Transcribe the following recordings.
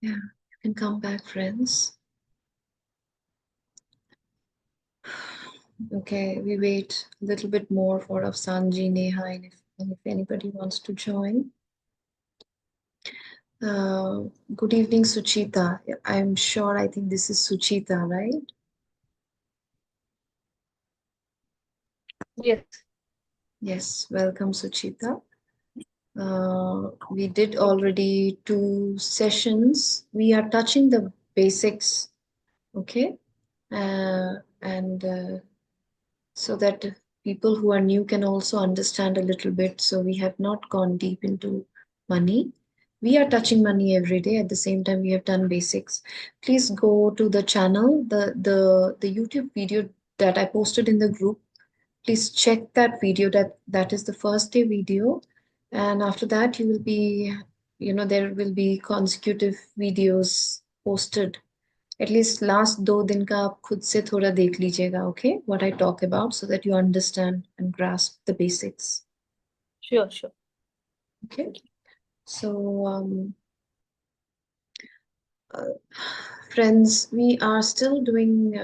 Yeah, you can come back, friends. Okay, we wait a little bit more for Afsanji, Neha, and if anybody wants to join. Uh, Good evening, Suchita. I'm sure, I think this is Suchita, right? Yes. Yes, welcome, Suchita. We did already 2 sessions. We are touching the basics, okay? And so that people who are new can also understand a little bit. So we have not gone deep into money. We are touching money every day. At the same time, we have done basics. Please go to the channel, the YouTube video that I posted in the group. Please check that video. That is the first day video, and after that, you will be, there will be consecutive videos posted. At least last 2 दिन का आप खुद से थोड़ा देख लीजिएगा, okay? What I talk about, so that you understand and grasp the basics. Sure, sure. Okay. So, uh, friends, we are still doing,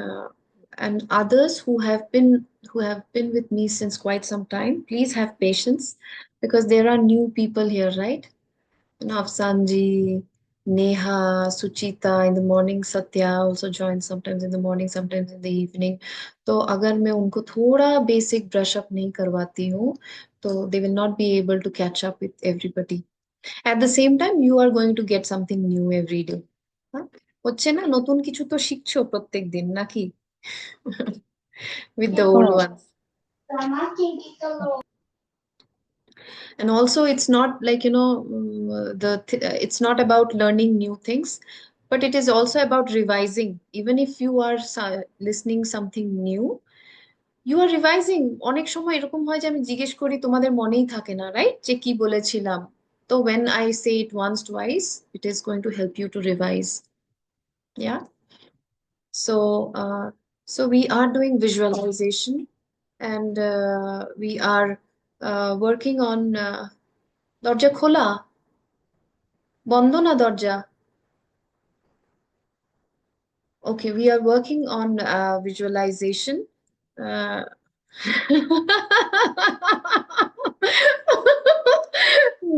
and others who have been with me since quite some time, please have patience because there are new people here, right? Afsanji, Neha, Suchita in the morning, Satya also joins sometimes in the morning, sometimes in the evening. तो अगर मैं उनको थोड़ा basic brush up नहीं करवाती हूँ, तो they will not be able to catch up with everybody. At the same time, you are going to get something new every day. হ্যাঁ? হচ্ছে না নতুন কিছু তো শিখছো প্রত্যেক দিন নাকি? With the old ones. And also it's not like it's not about learning new things, but it is also about revising. Even if you are listening something new, you are revising. অনেক সময় এরকম হয় যে আমি জিজ্ঞেস করি তোমাদের মনেই থাকে না, রাইট, যে কি বলেছিলাম। তো when I say it once twice, it is going to help you to revise. Yeah. So we are doing visualization, and we are working on দরজা খোলা, বন্ধ না দরজা? Okay, we are working on visualization. Uh,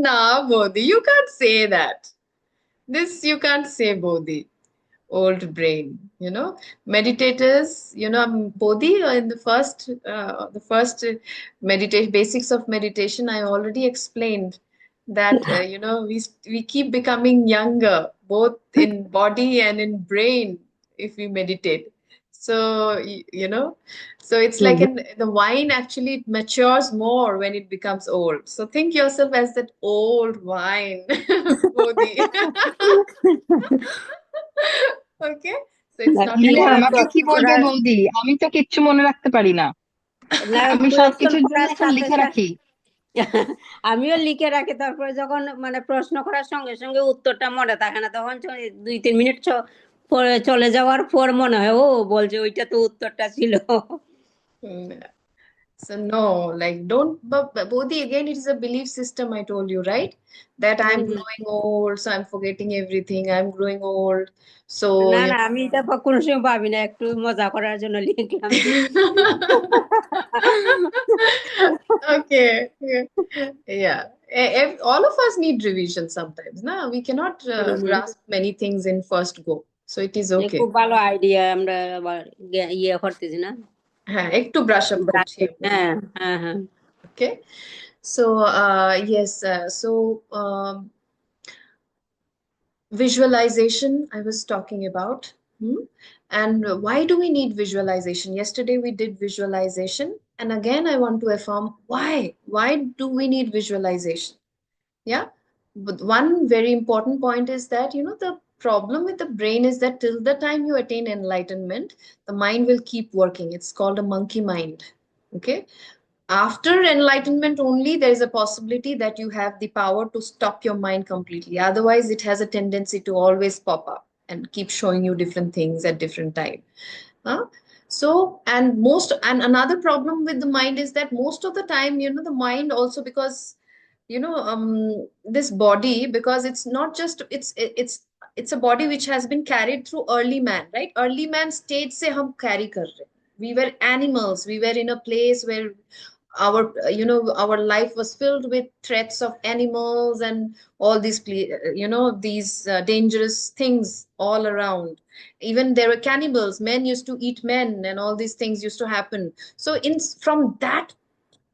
Nah, Bodhi, you can't say that. This you can't say, Bodhi. Old brain, meditators, Bodhi, in the first meditation, basics of meditation, I already explained that, we keep becoming younger, both in body and in brain, if we meditate. So, so it's like the wine actually matures more when it becomes old. So think yourself as that old wine, Bodhi. Okay, so it's not like না, you're আমাকে কি প্রশ্ন বলবে করার বৌদি? আমি তো কিচ্ছু মনে রাখতে পারি না। না, আমি কোয়েশ্চেন সবকিছুর জন্য করার এখন সাথে লিখে সাথে রাখি। আমিও লিখে রাখি, তারপরে যখন মানে প্রশ্ন করার সঙ্গে সঙ্গে উত্তরটা মনে থাকে না, তখন 2-3 মিনিট পরে চলে যাওয়ার পর মনে হয় ও বলছে ওইটা তো উত্তরটা ছিল। Mm. So no, like don't, but Bodhi, again, it is a belief system, I told you, right? That hmm, I'm hmm. growing old, so I'm forgetting everything. I'm growing old. So, না, না, আমি এটা কোনো সময় ভাবি না, একটু মজা করার জন্য লিখলাম যে Okay. Yeah. Yeah. All of us need revision sometimes. Na? We cannot hmm, hmm. grasp many things in first go. So it is খুব okay. ভালো আইডিয়া, আমরা আবার ইয়ে করতেছি না। হ্যাঁ, একটু brush up করছি আমরা। হ্যাঁ, হ্যাঁ, হ্যাঁ। Okay. So, yes, visualization I was talking about. Hmm? And why do we need visualization? Yesterday we did visualization, and again I want to affirm why. Why do we need visualization? Yeah. But one very important point is that, the problem with the brain is that till the time you attain enlightenment, the mind will keep working. It's called a monkey mind. Okay. After enlightenment only, there is a possibility that you have the power to stop your mind completely. Otherwise, it has a tendency to always pop up and keep showing you different things at different time. Huh? So, and another problem with the mind is that most of the time, the mind also, because, this body, because it's not just, it's it's a body which has been carried through early man, right? Early man stage से हम carry कर रहे हैं. We were animals. We were in a place where our our life was filled with threats of animals and all these these dangerous things all around. Even there were cannibals. Men used to eat men, and all these things used to happen. So in from that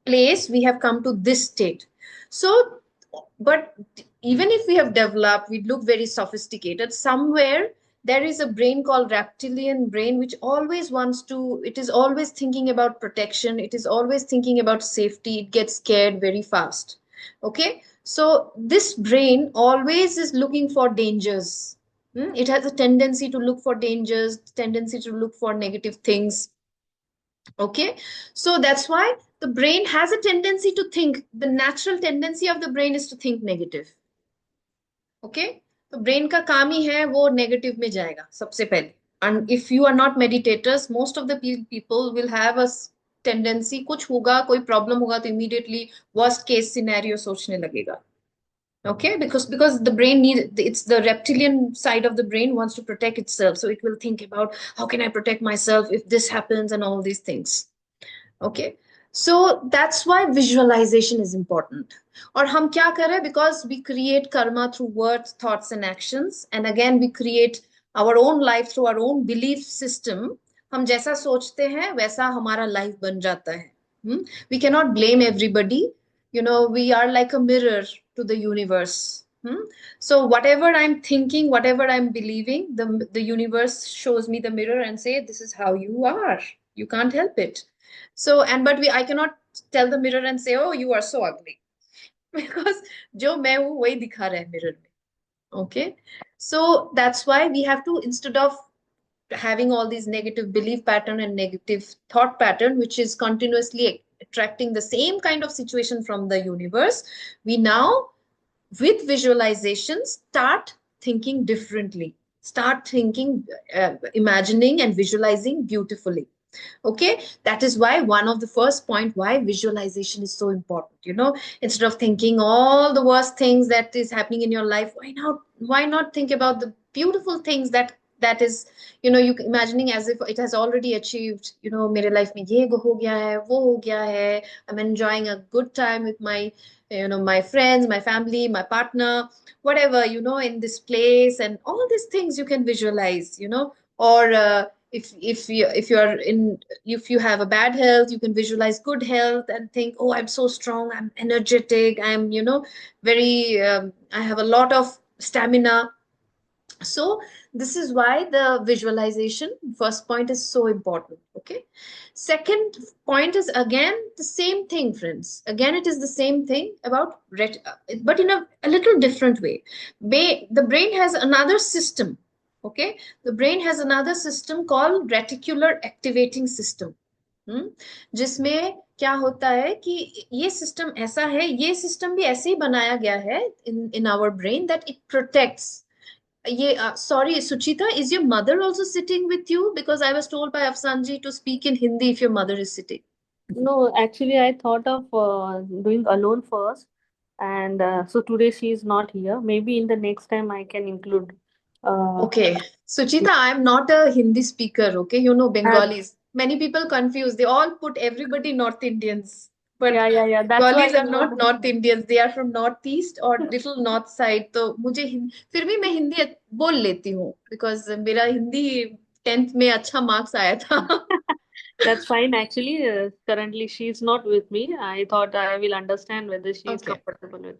place we have come to this state. So but even if we have developed, we look very sophisticated, somewhere there is a brain called reptilian brain which always wants to, it is always thinking about protection, it is always thinking about safety, it gets scared very fast. Okay, so this brain always is looking for dangers. It has a tendency to look for dangers, tendency to look for negative things. Okay, so that's why the brain has a tendency to think, the natural tendency of the brain is to think negative. Okay, तो brain का काम ही है वो negative में जाएगा सबसे पहले. And if you are not meditators, most of the people will have a tendency, कुछ होगा, कोई प्रॉब्लम होगा तो इमीडिएटली वर्स्ट केस सिनेरियो सोचने लगेगा. Okay, because the brain need, it's the reptilian side of the brain wants to protect itself, so it will think about how can I protect myself if this happens and all these things. Okay, so that's why visualization is important. और हम क्या कर रहे हैं, because we create karma through words, thoughts and actions, and again we create our own life through our own belief system. हम जैसा सोचते हैं वैसा हमारा life बन जाता है. We cannot blame everybody. We are like a mirror to the universe. So whatever I'm thinking, whatever I'm believing, the universe shows me the mirror and say, this is how you are. You can't help it. So, and but I cannot tell the mirror and say, oh, you are so ugly. Because जो मैं हूँ वही दिखा रहा है mirror में. Okay, so that's why we have to, instead of having all these negative belief pattern and negative thought pattern which is continuously attracting the same kind of situation from the universe, we now with visualization start thinking differently, start thinking, imagining and visualizing beautifully. Okay, that is why one of the first point why visualization is so important. Instead of thinking all the worst things that is happening in your life, why not think about the beautiful things that is, you imagining as if it has already achieved. मेरे life में ये हो गया है, वो हो गया है. I'm enjoying a good time with my friends, my family, my partner, whatever, in this place, and all these things you can visualize. Or if you have a bad health, you can visualize good health and think, oh, I'm so strong, I'm energetic, I'm very I have a lot of stamina. So this is why the visualization first point is so important. Okay, second point is again the same thing, friends. Again, it is the same thing about but in a little different way. The brain has another system. Okay, the brain has another system called reticular activating system. जिसमें क्या होता है कि ये system ऐसा है, ये system भी ऐसे ही बनाया गया है in our brain that it protects. Sorry, Suchita, is your mother also sitting with you? Because I was told by Afsanji to speak in Hindi if your mother is sitting. No, actually, I thought of doing alone first, and so today she is not here. Maybe in the next time I can include. Okay, Suchita, I'm not a Hindi speaker, okay? Uh, Bengalis. Many people confuse. They all put everybody North Indians. But yeah. That's why Bengalis are you not know. North Indians. They are from Northeast or little North side. तो मुझे फिर भी मैं हिंदी बोल लेती हूँ because मेरा Hindi 10th में अच्छा मार्क्स आया था. That's fine. Actually, currently she's not with me. I thought I will understand whether she is Okay. comfortable with.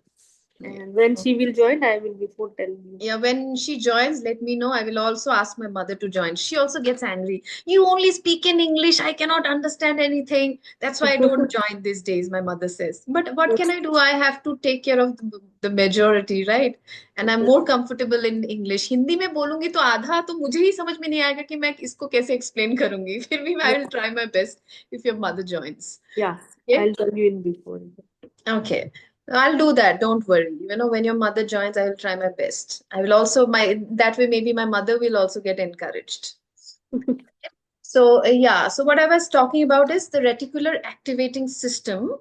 Yeah. And when she will join, I will before telling you. Yeah, when she joins, let me know. I will also ask my mother to join. She also gets angry. You only speak in English. I cannot understand anything. That's why I don't join these days, my mother says. But what can I do? I have to take care of the majority, right? And I'm more comfortable in English. Hindi में बोलूंगी तो आधा तो मुझे ही समझ में नहीं आएगा कि मैं इसको कैसे explain करूंगी. फिर भी I will try my best if your mother joins. Yeah, Okay? I'll tell you in before. Okay. I'll do that. Don't worry. When your mother joins, I will try my best. I will also that way maybe my mother will also get encouraged. So yeah, so what I was talking about is the reticular activating system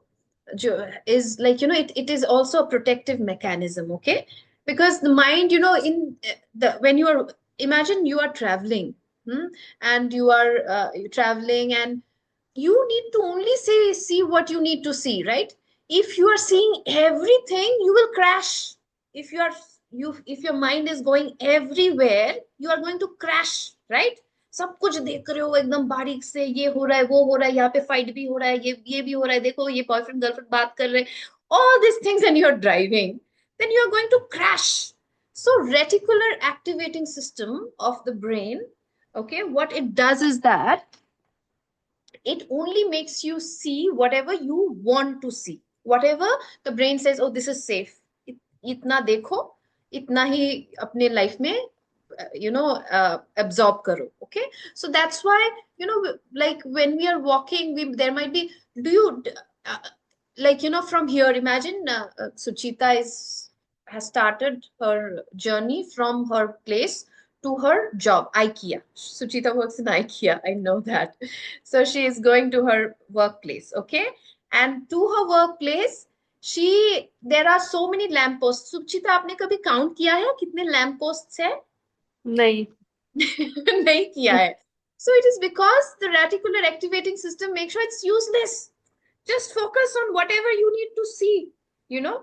is like, it is also a protective mechanism, okay? because the mind, in the when you are, imagine you are traveling, and you are traveling, and you need to only see what you need to see, right? If you are seeing everything, you will crash. if you are if your mind is going everywhere, you are going to crash, right? सब कुछ देख रहे हो एकदम बारीक से, ये हो रहा है, वो हो रहा है, यहाँ पे फाइट भी हो रहा है, ये भी हो रहा है, देखो ये बॉयफ्रेंड गर्लफ्रेंड बात कर रहे हैं, all these things, and you're driving, then you are going to crash. So reticular activating system of the brain, okay, what it does is that it only makes you see whatever you want to see. Whatever the brain says, oh, this is safe. इतना देखो, इतना ही अपने life में absorb karo. Okay, so that's why, like when we are walking, there might be, do you uh, like, from here, imagine Suchita has started her journey from her place to her job, IKEA. Suchita works in IKEA, I know that. So she is going to her workplace, okay? And to her workplace, there are so many lamp posts. Suchita, आपने कभी count किया है कितने lamp posts है? नहीं. नहीं किया है. So it is because the reticular activating system makes sure it's useless. Just focus on whatever you need to see, you know.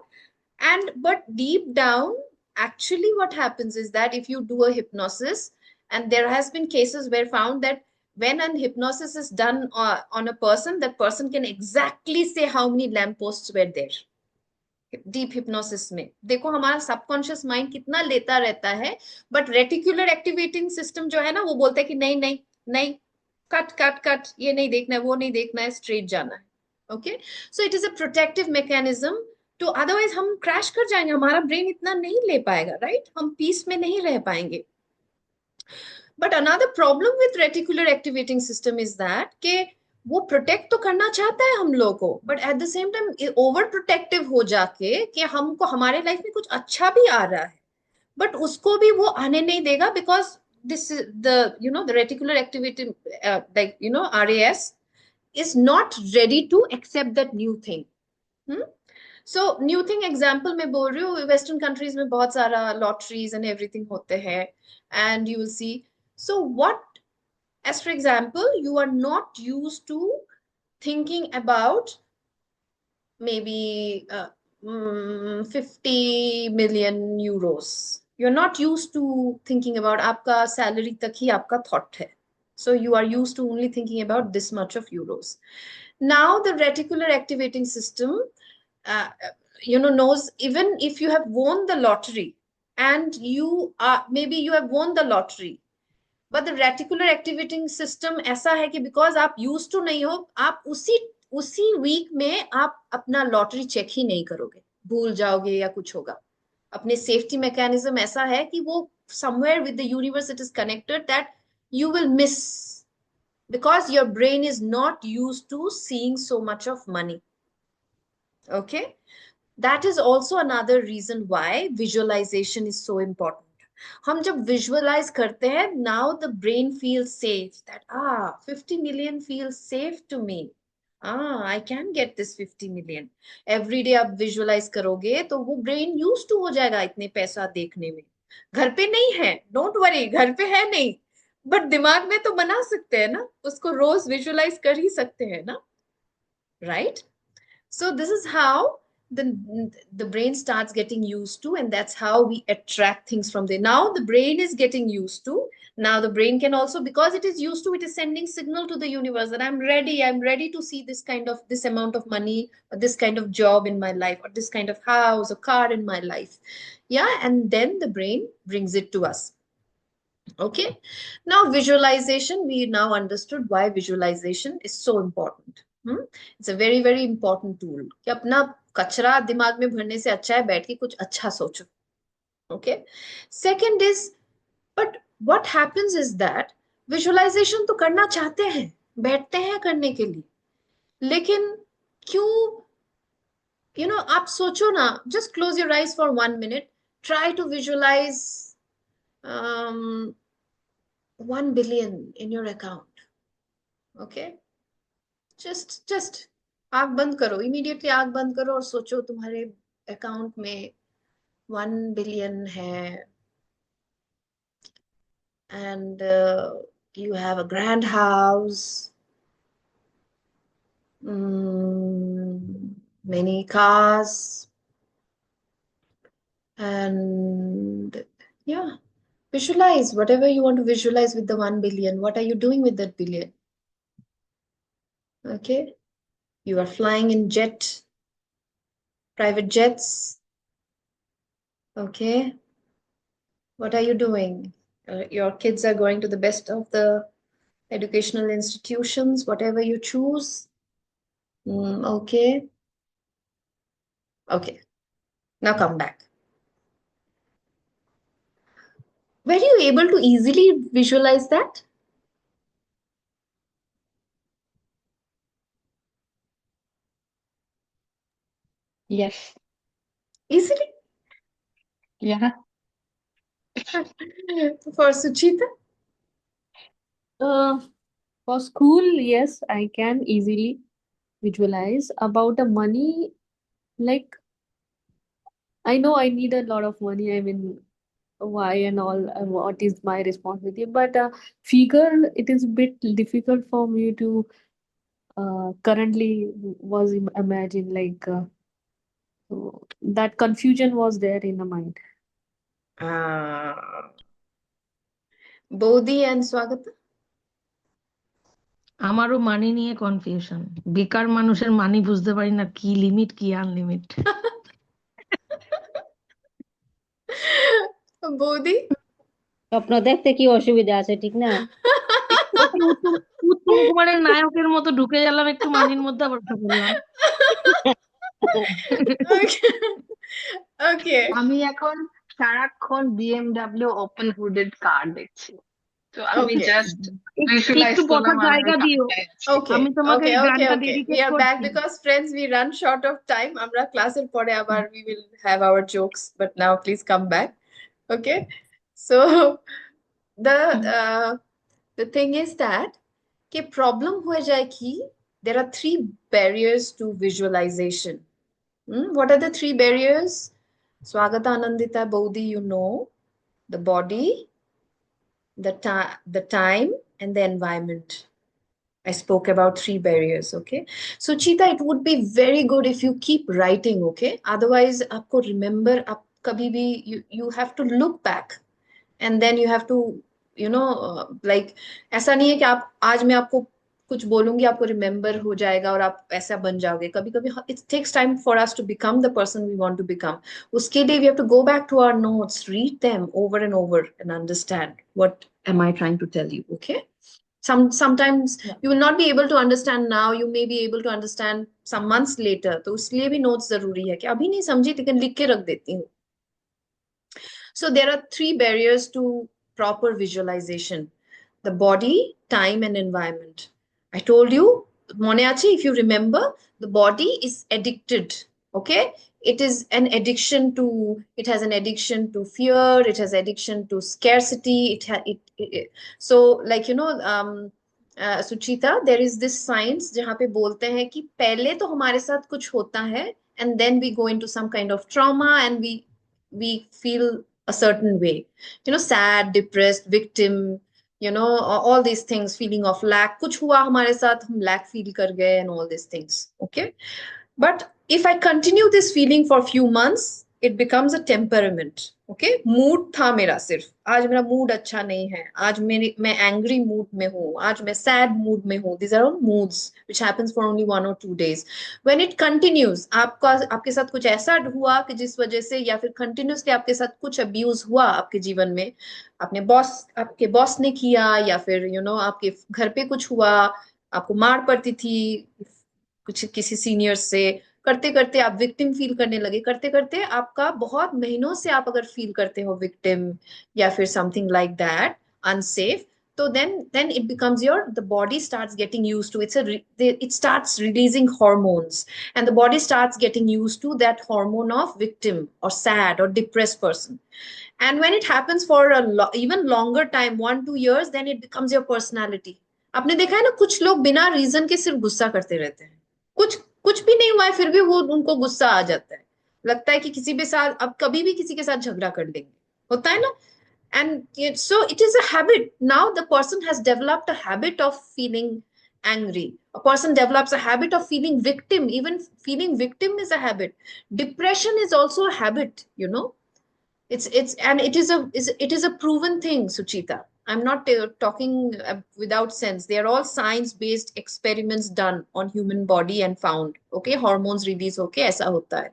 And but deep down, actually what happens is that if you do a hypnosis, and there has been cases where found that when an hypnosis is done on a person, that person can exactly say how many lampposts were there. Deep hypnosis में देखो हमारा subconscious mind कितना लेता रहता है, but reticular activating system जो है ना, वो बोलता है कि नहीं नहीं नहीं, कट कट कट, ये नहीं देखना है, वो नहीं देखना है, स्ट्रेट जाना है. Okay, so it is a protective mechanism. तो अदरवाइज हम क्रैश कर जाएंगे, हमारा ब्रेन इतना नहीं ले पाएगा, राइट? हम पीस में नहीं रह पाएंगे. But another problem with reticular activating system is that के वो प्रोटेक्ट तो करना चाहता है हम लोग को, but at the same time over protective हो जाके कि हमको हमारे लाइफ में कुछ अच्छा भी आ रहा है, बट उसको भी वो आने नहीं देगा, because this the reticular activity, like RAS is not ready to accept that new thing. So new thing example मैं बोल रही हूँ, वेस्टर्न कंट्रीज में बहुत सारा लॉटरीज एंड एवरीथिंग होते हैं, and you will see. So what, as for example, you are not used to thinking about maybe 50 million euros. You're not used to thinking about आपका salary तक ही आपका thought है. So you are used to only thinking about this much of euros. Now the reticular activating system, uh, knows even if you have won the lottery, and you are, maybe you have won the lottery, but the reticular activating system ऐसा है कि because आप use to नहीं हो, आप उसी week में आप अपना लॉटरी चेक ही नहीं करोगे, भूल जाओगे या कुछ होगा. अपने सेफ्टी मैकेनिज्म ऐसा है कि वो somewhere with the universe it is connected, that you will miss, because your brain is not used to seeing so much of money. Okay, that is also another reason why visualization is so important. हम जब visualise करते हैं, now the brain feels safe, that 50 million feels safe to me. I can get this 50 million. Every day आप visualise करोगे तो वो brain use to हो जाएगा इतने पैसा देखने में. घर पे नहीं है, डोंट वरी, घर पे है नहीं, बट दिमाग में तो बना सकते हैं ना, उसको रोज विजुअलाइज कर ही सकते हैं ना, right? So this is how the brain starts getting used to, and that's how we attract things from there. Now the brain is getting used to. Now the brain can also, because it is used to, it is sending signal to the universe that I'm ready to see this amount of money, or this kind of job in my life, or this kind of house or car in my life. Yeah, and then the brain brings it to us. Okay, now visualization, we now understood why visualization is so important. It's a very very important tool कि अपना कचरा दिमाग में भरने से अच्छा है बैठ के कुछ अच्छा सोचो. Okay, second is, but what happens is that visualization तो करना चाहते हैं, बैठते हैं करने के लिए, लेकिन क्यों, आप सोचो ना, just close your eyes for 1 minute, try to visualize um, 1 billion in your account. Okay, just आंख बंद करो, इमीडिएटली आंख बंद करो और सोचो तुम्हारे अकाउंट में 1 billion है, and you have a grand house, many cars, and yeah, visualize whatever you want to visualize with the 1 billion. What are you doing with that billion? Okay, you are flying in private jets. Okay, what are you doing? Your kids are going to the best of the educational institutions, whatever you choose. Okay, okay, now come back. Were you able to easily visualize that? Yes. Easily? Yeah. For Suchita? Uh, for school, yes, I can easily visualize. About the money, like I know I need a lot of money. I mean, why and all, what is my responsibility? But figure, it is a bit difficult for me to currently imagine. So that confusion was there in the mind. Bodhi and Swagata? আমারও মানি নিয়ে confusion, বেকার মানুষের মানি বুঝতে পারি না, কি limit কি আনলিমিট। Bodhi? স্বপ্ন দেখতে কি অসুবিধা আছে, ঠিক না? ওকে উত্তম উত্তম কুমারের নায়কের মতো ঢুকে গেলাম একটু মানির মধ্যে, আবার উঠে বললাম। Okay. Okay. আমি এখন সারাক্ষণ বিএমডব্লিউ ওপেন হুডেড কার দেখছি, তো আমি Okay. জাস্ট একটু ভিজুয়ালাইজ একটু করলাম বসার আমি ওই জায়গা দিও, কারটায় আছি। Okay. আমি তোমাকে Okay. এই Okay. গানটা Okay. We dedicate are back করছি। because friends, we run short of time. Amra class er pore abar we will have our jokes, but now please come back. Okay. So the uh, the thing is that कि problem हो जाए कि there are 3 barriers to visualization. What are the 3 barriers? Swagata, Anandita, Bodhi, you know, the body, the time, and the environment. I spoke about 3 barriers, okay? So, Cheetah, it would be very good if you keep writing, okay? Otherwise, आपको remember, आप कभी भी you have to look back, and then you have to, like ऐसा नहीं है कि आप आज मैं आपको कुछ बोलूंगी, आपको रिमेम्बर हो जाएगा और आप ऐसा बन जाओगे। कभी कभी it takes time for us to become the person we want to become. उसके लिए we have to go back to our notes, read them over and over, and understand what am I trying to tell you, okay? Sometimes you will not be able to understand now, you may be able to understand some months later, तो उसलिए भी notes जरूरी है कि अभी नहीं समझी लेकिन लिख के रख देती हूँ। So there are 3 barriers to proper visualization: the body, time, and environment. I told you, Moneachi, if you remember, the body is addicted. Okay? It has an addiction to fear, it has addiction to scarcity. So, like, Suchita, there is this science जहाँ पे बोलते हैं कि पहले तो हमारे साथ कुछ होता है, and then we go into some kind of trauma, and we feel a certain way, sad, depressed, victim, all these things, feeling of lack, कुछ हुआ हमारे साथ, हम lack feel कर गए, and all these things, okay? But if I continue this feeling for a few months, it becomes a temperament. Okay? Mood था मेरा सिर्फ, आज मेरा mood अच्छा नहीं है, आज मैं angry mood में हूँ, आज मैं sad mood में हूँ. These are all moods which happens for only 1 or 2 days. When it continues, आपके साथ कुछ ऐसा हुआ कि जिस वजह से, या फिर continuously आपके साथ कुछ abuse हुआ आपके जीवन में, आपके बॉस ने किया, या फिर आपके घर पे कुछ हुआ, आपको मार पड़ती थी कुछ किसी सीनियर से, करते करते आप विक्टिम फील करने लगे, करते करते आपका बहुत महीनों से आप अगर फील करते हो विक्टिम या फिर something like that, unsafe, so then it becomes the body starts getting used to it starts releasing hormones, and the body starts getting used to that hormone of victim or sad or depressed person. And when it happens for even longer time, 1-2 years, then it becomes your personality. आपने देखा है ना, कुछ लोग बिना reason के सिर्फ गुस्सा करते रहते हैं, कुछ कुछ भी नहीं हुआ है फिर भी वो उनको गुस्सा आ जाता है, लगता है कि किसी भी साथ अब कभी भी किसी के साथ झगड़ा कर लेंगे, होता है ना. So it is a habit. Now the person has developed a habit of feeling angry. A person develops a habit of feeling victim. Even feeling victim is a habit. Depression is also a habit, you know. It's and it is a proven thing, Suchita. I'm not talking without sense. They are all science based experiments done on human body and found. Okay, hormones release. Okay, ऐसा होता है.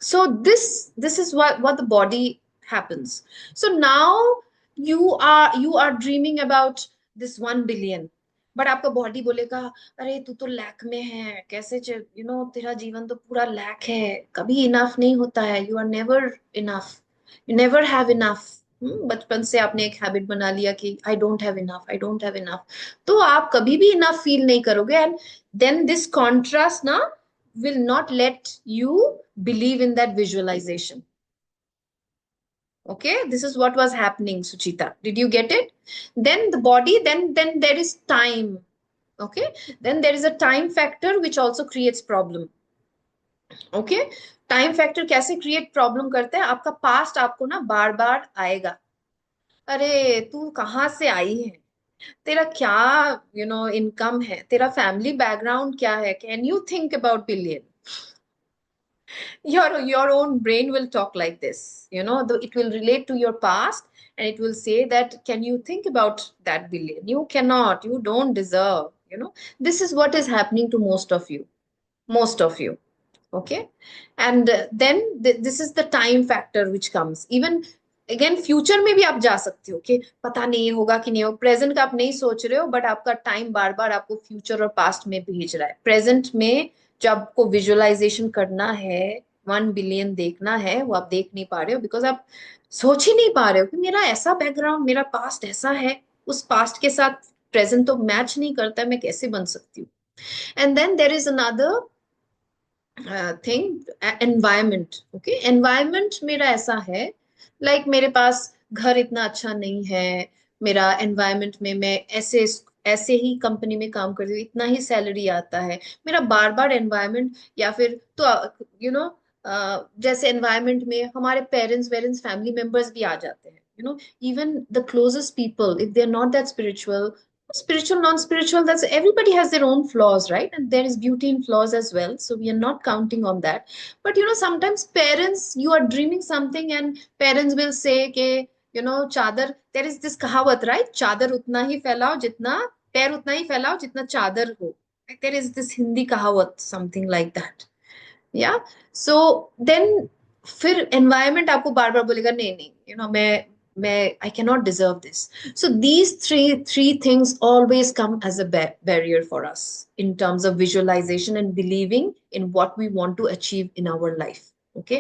So this is what the body happens. So now you are dreaming about this 1 billion, but आपका body बोलेगा अरे तू तो lack में है, कैसे यू नो तेरा जीवन तो पूरा लैक है, कभी इनफ नहीं होता है, you are never enough, you never have enough. बचपन से आपने एक हैबिट बना लिया कि I don't have enough, I don't have enough, तो आप कभी भी इनफ फील नहीं करोगे. एंड देन दिस कॉन्ट्रास्ट ना will not let you believe in that visualization. Okay, this is what was happening, Suchita. Did you get it? Then the body, then there is time. Okay, then there is a time factor which also creates problem. Okay, time factor कैसे create problem करते हैं, आपका past आपको ना बार बार आएगा. अरे तू कहाँ से आई है, तेरा क्या यू नो इनकम है, तेरा फैमिली बैकग्राउंड क्या है, can you think about billion. Your own brain will talk like this, you know, it will relate to your past, and it will say that can you think about that billion, you cannot, you don't deserve, you know. This is what is happening to most of you. Okay, and then this is the time factor which comes. Even again future में भी आप जा सकते हो कि पता नहीं होगा कि नहीं हो, प्रेजेंट का आप नहीं सोच रहे हो, बट आपका टाइम बार बार आपको फ्यूचर और पास्ट में भेज रहा है. प्रेजेंट में जो आपको विजुअलाइजेशन करना है, 1 बिलियन देखना है, वो आप देख नहीं पा रहे हो बिकॉज आप सोच ही नहीं पा रहे हो कि मेरा ऐसा बैकग्राउंड, मेरा पास्ट ऐसा है, उस पास्ट के साथ प्रेजेंट तो मैच नहीं करता, मैं कैसे बन सकती हूँ. And then there is another thing, environment. Okay, environment मेरा ऐसा है लाइक मेरे पास घर इतना अच्छा नहीं है, मेरा एनवायरमेंट में मैं ऐसे ऐसे ही कंपनी में काम करती हूँ, इतना ही सैलरी आता है, मेरा बार बार एनवायरमेंट. या फिर तो यू नो जैसे एनवायरमेंट में हमारे पेरेंट्स वेरेंट्स फैमिली मेंबर्स भी आ जाते हैं, you know. Even the closest people, if they are not that spiritual, spiritual non-spiritual, that's everybody has their own flaws, right? And there is beauty in flaws as well, so we are not counting on that. But you know, sometimes parents, you are dreaming something and parents will say ke, you know, chadar, there is this kahawat, right? Chadar utna hi phailao jitna, pair utna hi phailao jitna chadar ho. Like there is this Hindi kahawat, something like that. या so then फिर environment आपको बार बार बोलेगा नहीं नहीं, you know, मैं I can not deserve this. So these three things always come as a barrier for us in terms of visualisation and believing in what we want to achieve in our life. Okay,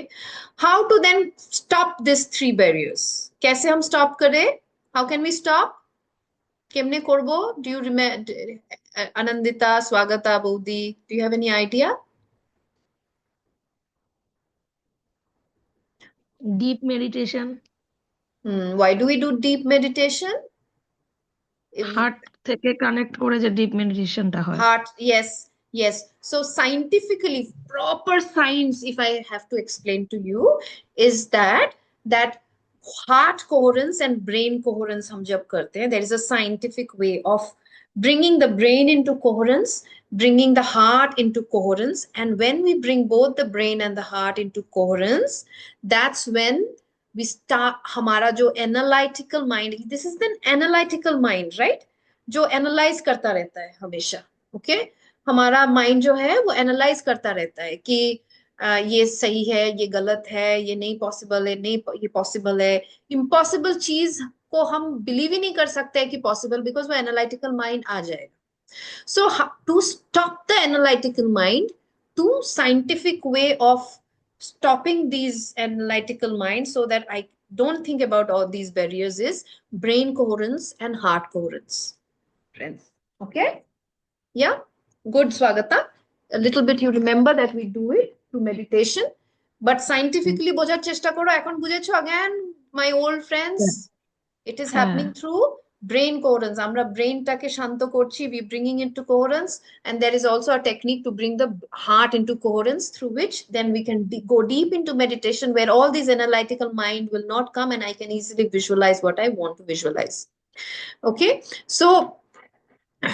how to then stop this 3 barriers, कैसे हम stop करें, how can we stop, केमने करबो, do you remember, Anandita, Swagata, बौदी, do you have any idea? Deep meditation, Why do we do deep meditation? Heart থেকে connect করে যে deep মেডিটেশনটা হয়। Heart, yes, yes. So scientifically, proper science, if I have to explain to you, is that heart coherence and brain coherence हम जब करते हैं, there is a scientific way of bringing the brain into coherence, bringing the heart into coherence. And when we bring both the brain and the heart into coherence, that's when we start हमारा जो analytical mind, this is the analytical mind, right? जो analyse करता रहता है हमेशा. Okay, हमारा mind जो है वो एनालाइज करता रहता है कि ये सही है, ये गलत है, ये नहीं पॉसिबल है, नहीं ये पॉसिबल है. इम्पॉसिबल चीज को हम बिलीव ही नहीं कर सकते कि पॉसिबल, बिकॉज वो एनालिटिकल माइंड आ जाएगा. So to stop the analytical mind, to scientific way of stopping these analytical mind so that I don't think about all these barriers is brain coherence and heart coherence, friends. Okay? Yeah? Good, Swagata. A little bit you remember that we do it through meditation. But scientifically, বোঝার চেষ্টা করো, এখন বুঝেছো again, my old friends, it is হ্যাঁ happening through brain coherence, আমরা ব্রেনটাকে শান্ত করছি, we bringing it to coherence, and there is also a technique to bring the heart into coherence, through which then we can go deep into meditation, where all these analytical mind will not come, and I can easily visualize what I want to visualize. Okay, so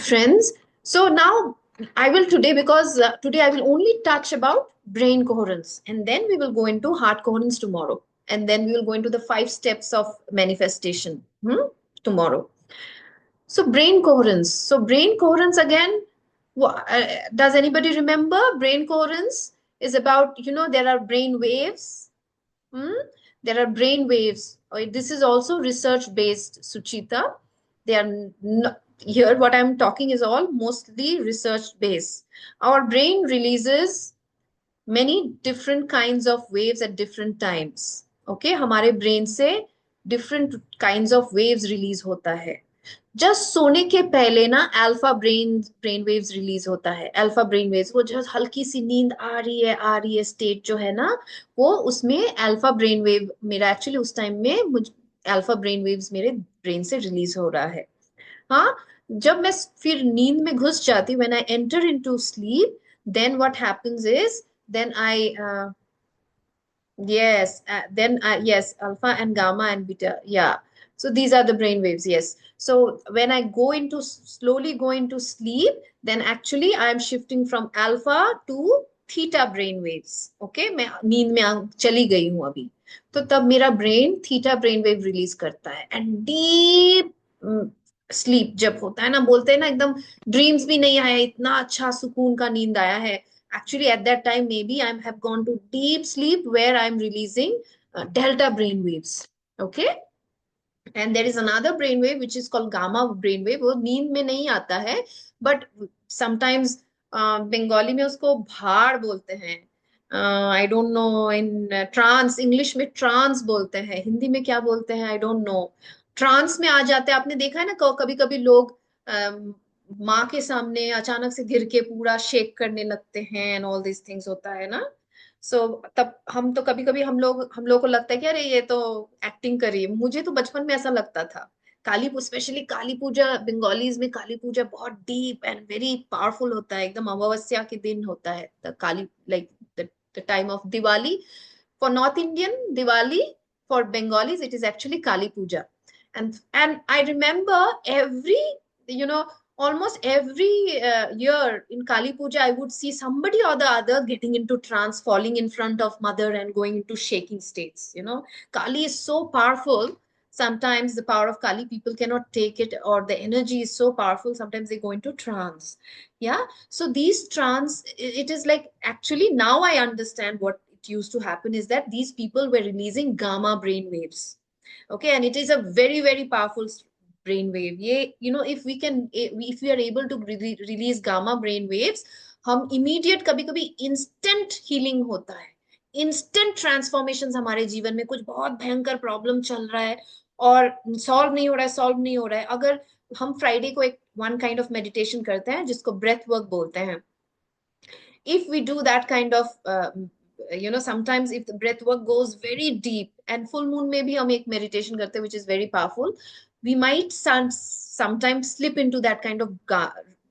friends, so now I will today, because today I will only touch about brain coherence, and then we will go into heart coherence tomorrow, and then we will go into the 5 steps of manifestation tomorrow. So brain coherence. So brain coherence again. Does anybody remember? Brain coherence is about, there are brain waves. Hmm? There are brain waves. This is also research based, Suchita. They are not, here what I'm talking is all mostly research based. Our brain releases many different kinds of waves at different times. Okay, हमारे brain से different kinds of waves release होता है. Just सोने के पहले ना alpha brain waves release होता है. अल्फा ब्रेन वेव्स, वो जो हल्की सी नींद आ रही है स्टेट जो है ना, वो उसमें अल्फा ब्रेन वेव मेरा एक्चुअली उस टाइम में अल्फा ब्रेन वेव्स मेरे ब्रेन से रिलीज हो रहा है. हाँ, जब मैं फिर नींद में घुस जाती, when I enter into sleep, then what happens is, then I yes, yes, alpha and gamma and beta. Yeah. So these are the brain waves. Yes. So when I go into slowly go into sleep, then actually I am shifting from alpha to theta brain waves. Okay, मैं नींद में चली गई हूँ अभी, तो तब मेरा brain theta brain wave release करता है, एंड डीप स्लीप जब होता है ना, बोलते हैं ना एकदम ड्रीम्स भी नहीं आया, इतना अच्छा सुकून का नींद आया है. Actually at that time maybe I have gone to deep sleep where I'm releasing delta brain waves. Okay, and there is another brain wave which is called gamma brain wave. वो नींद में नहीं आता है, but sometimes बंगाली में उसको भाड़ बोलते हैं. I don't know in trance, English में ट्रांस बोलते हैं, हिंदी में क्या बोलते हैं आई डोंट नो. ट्रांस में आ जाते हैं. आपने देखा है ना कभी कभी लोग माँ के सामने अचानक से गिर के पूरा शेक करने लगते हैं, एंड ऑल दिस थिंग्स होता है ना. सो तब हम तो कभी कभी हम लोग को लगता है कि अरे ये तो एक्टिंग कर रही है. मुझे तो बचपन में ऐसा लगता था. काली, स्पेशली काली पूजा, बंगालीज में काली पूजा बहुत डीप एंड वेरी पावरफुल होता है. एकदम अमावस्या के दिन होता है the Kali, like the time of Diwali. For North Indian Diwali, for Bengalis it is actually Kali Puja. And I remember every, you know almost every year in Kali Puja I would see somebody or the other getting into trance, falling in front of mother and going into shaking states. Kali is so powerful. Sometimes the power of Kali, people cannot take it, or the energy is so powerful, sometimes they go into trance. Yeah, so these trance, it is like, actually now I understand what it used to happen is that these people were releasing gamma brain waves. Okay, and it is a very very powerful brain wave. ये, if we are able to release gamma brain waves, हम immediate, कभी कभी instant healing होता है, instant transformations. हमारे जीवन में कुछ बहुत भयंकर प्रॉब्लम चल रहा है और सॉल्व नहीं हो रहा है, अगर हम फ्राइडे को एक वन काइंड ऑफ मेडिटेशन करते हैं जिसको ब्रेथ वर्क बोलते हैं. If we do that kind of sometimes if the breath work goes very deep, and full moon में भी हम एक meditation करते हैं which is very powerful, we might sometimes slip into that kind of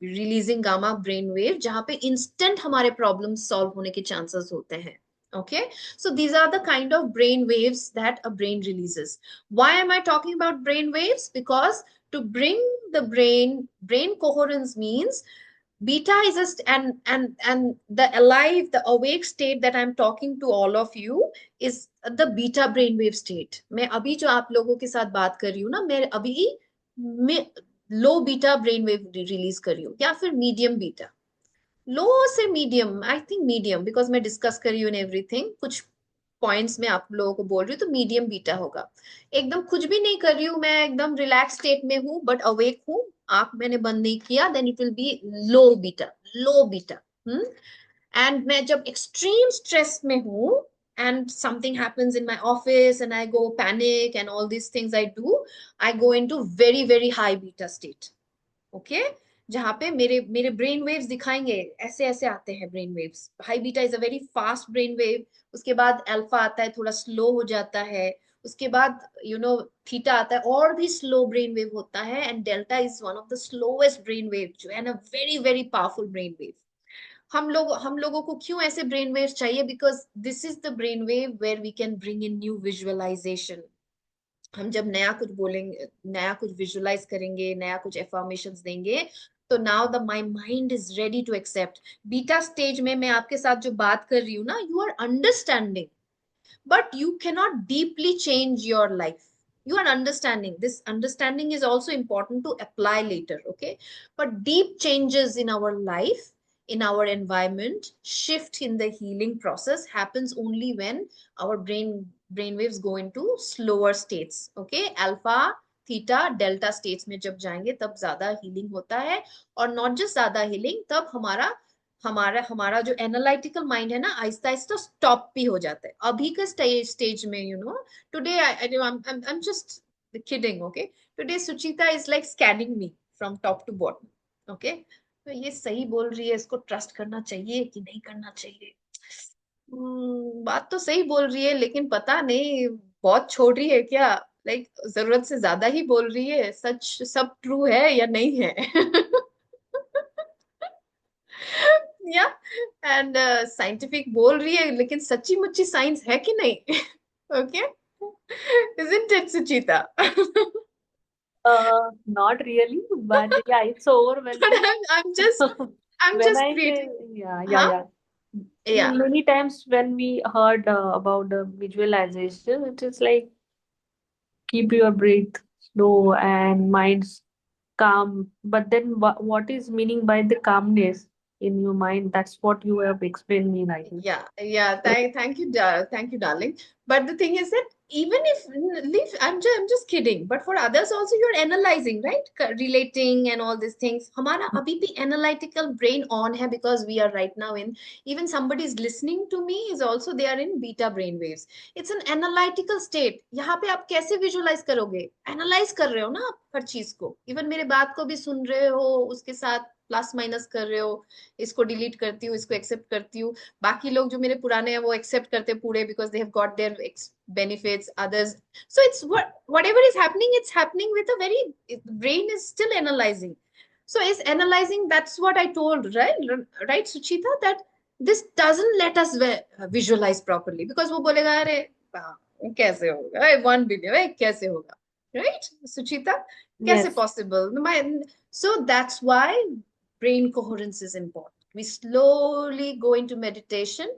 releasing gamma brain wave जहाँ पे instant हमारे problems solve होने के chances होते हैं. Okay, so these are the kind of brain waves that a brain releases. Why am I talking about brain waves? Because to bring the brain coherence means beta is and the alive, the awake state that I'm talking to all of you is the beta brainwave state. मैं अभी जो आप लोगों के साथ बात कर रही हूँ ना, मैं अभी मैं लो बीटा ब्रेनवेव रिलीज कर रही हूँ, या फिर मीडियम बीटा. लो से medium, I think medium, because मैं डिस्कस कर रही हूँ इन एवरीथिंग. कुछ पॉइंट्स में आप लोगों को बोल रही हूँ तो मीडियम बीटा होगा. एकदम कुछ भी नहीं कर रही हूँ, मैं एकदम रिलैक्स स्टेट में हूँ बट अवेक हूँ, आंख मैंने बंद नहीं किया, then it will be low beta. Low beta. And मैं जब एक्सट्रीम स्ट्रेस में हूँ and something happens in my office and I go panic and all these things I do, I go into very very high beta state. Okay, जहां पे मेरे मेरे brain waves दिखाएंगे ऐसे ऐसे आते हैं brain waves. High beta is a very fast brain wave. उसके बाद अल्फा आता है, थोड़ा स्लो हो जाता है. उसके बाद थीटा आता है, और भी स्लो ब्रेन वेव होता है, and delta is one of the slowest brain wave जो है ना, very very powerful brain wave. हम लोगों को क्यों ऐसे ब्रेन वेव चाहिए? Because this is the brain wave where we can bring in new visualization. हम जब नया कुछ बोलेंगे, नया कुछ विजुअलाइज करेंगे, नया कुछ एफर्मेशंस देंगे, तो now the my mind is ready to accept. Beta stage में मैं आपके साथ जो बात कर रही हूँ ना, you are understanding, but you cannot deeply change your life. You are understanding. This understanding is also important to apply later, okay? But deep changes in our life, in our environment, shift in the healing process happens only when our brain waves go into slower states, okay? Alpha, theta, delta states में जब जाएंगे तब ज्यादा healing होता है। और not just ज्यादा healing, तब हमारा हमारा हमारा जो एनालिटिकल माइंड है ना, आहिस्ता आहिस्ता स्टॉप भी हो जाता है। अभी के स्टेज में today I am just kidding, okay? Today Suchita is like scanning me from top to bottom, okay? तो ये सही बोल रही है, इसको ट्रस्ट करना चाहिए कि नहीं करना चाहिए? बात तो सही बोल रही है, लेकिन पता नहीं बहुत छोड़ रही है क्या? लाइक जरूरत से ज्यादा ही बोल रही है, सच सब ट्रू है या नहीं है? या एंड साइंटिफिक बोल रही है, लेकिन सच्ची मुच्ची साइंस है कि नहीं? Okay, isn't it, Suchita? Not really, but yeah, it's so But overwhelming. I'm just I'm When just I say, creating, yeah, yeah, huh? yeah. Yeah, Many times when we heard about the visualization, it is like keep your breath slow and minds calm. But then what is meaning by the calmness in your mind? That's what you have explained me right now. yeah. Thank you, thank you, darling. But the thing is that even if leave, I'm just kidding. But for others also, you're analyzing, right? Relating and all these things. हमारा अभी भी analytical brain on है, because we are right now in, even somebody is listening to me is also they are in beta brain waves. It's an analytical state. यहाँ पे आप कैसे visualize करोगे? Analyze कर रहे हो ना आप हर चीज को, even मेरे बात को भी सुन रहे हो, उसके साथ प्लस माइनस कर रहे हो, इसको डिलीट करती हूँ, इसको एक्सेप्ट करती हूँ। बाकी लोग जो मेरे पुराने हैं वो एक्सेप्ट करते हैं पूरे, because they have got their benefits, others. So it's whatever is happening, it's happening with a very, brain is still analyzing. So is analyzing, that's what I told, right, Suchita, that this doesn't let us visualize properly, because वो बोलेगा अरे कैसे होगा 1 billion, कैसे होगा, right, Suchita? कैसे Yes. possible? So that's why brain coherence is important. We slowly go into meditation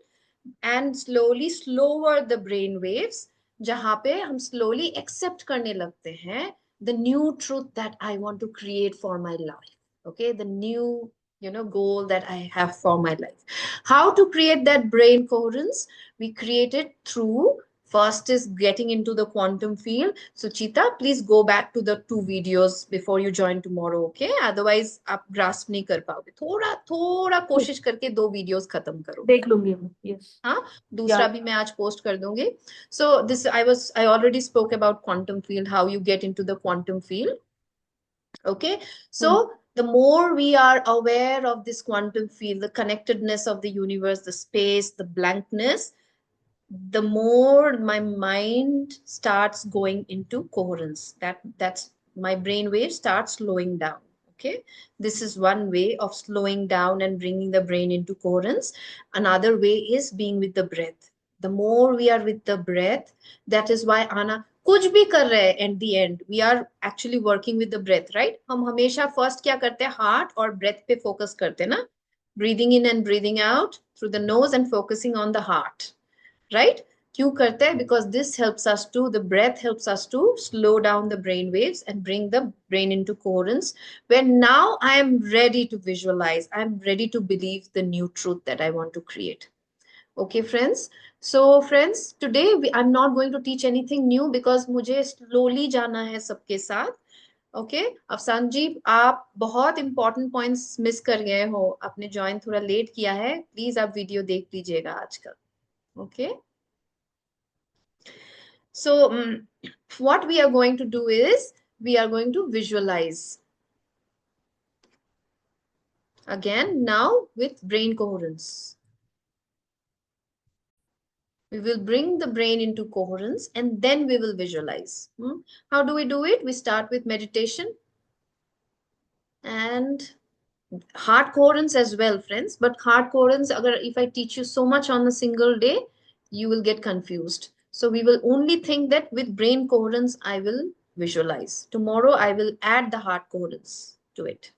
and slowly slower the brain waves, जहां पे हम slowly accept करने लगते हैं the new truth that I want to create for my life. Okay, the new goal that I have for my life. How to create that brain coherence? We create it through, first is getting into the quantum field. Suchita, please go back to the 2 videos before you join tomorrow, okay? Otherwise आप grasp नहीं कर पाओगे, थोड़ा थोड़ा कोशिश करके 2 videos खत्म करो। देख लूंगी मैं. Yes. हाँ, Yeah. दूसरा भी मैं आज पोस्ट कर दूंगी। So this I already spoke about quantum field, how you get into the quantum field, okay? So Hmm. the more we are aware of this quantum field, the connectedness of the universe, the space, the blankness, the more my mind starts going into coherence. That's my brain wave starts slowing down, okay? This is one way of slowing down and bringing the brain into coherence. Another way is being with the breath. The more we are with the breath, that is why Anna कुछ भी कर रहे हैं, at the end we are actually working with the breath, right? हम हमेशा first क्या करते हैं, heart और breath पे focus करते हैं ना, breathing in and breathing out through the nose and focusing on the heart, right? क्यों करते हैं? Because this helps us to, the breath helps us to slow down the brain waves and bring the brain into coherence, where now I am ready to visualize, I'm ready to believe the new truth that I want to create. Okay, friends? So friends, today I'm not going to teach anything new, because मुझे slowly जाना है सबके साथ। Okay, Afsan जी, आप बहुत important points miss कर गए हो, आपने ज्वाइन थोड़ा लेट किया है, प्लीज आप वीडियो देख लीजिएगा आजकल, okay? So what we are going to do is we are going to visualize again now with brain coherence. We will bring the brain into coherence and then we will visualize. How do we do it? We start with meditation and heart coherence as well, friends. But heart coherence, if I teach you so much on a single day, you will get confused. So we will only think that with brain coherence, I will visualize. Tomorrow, I will add the heart coherence to it.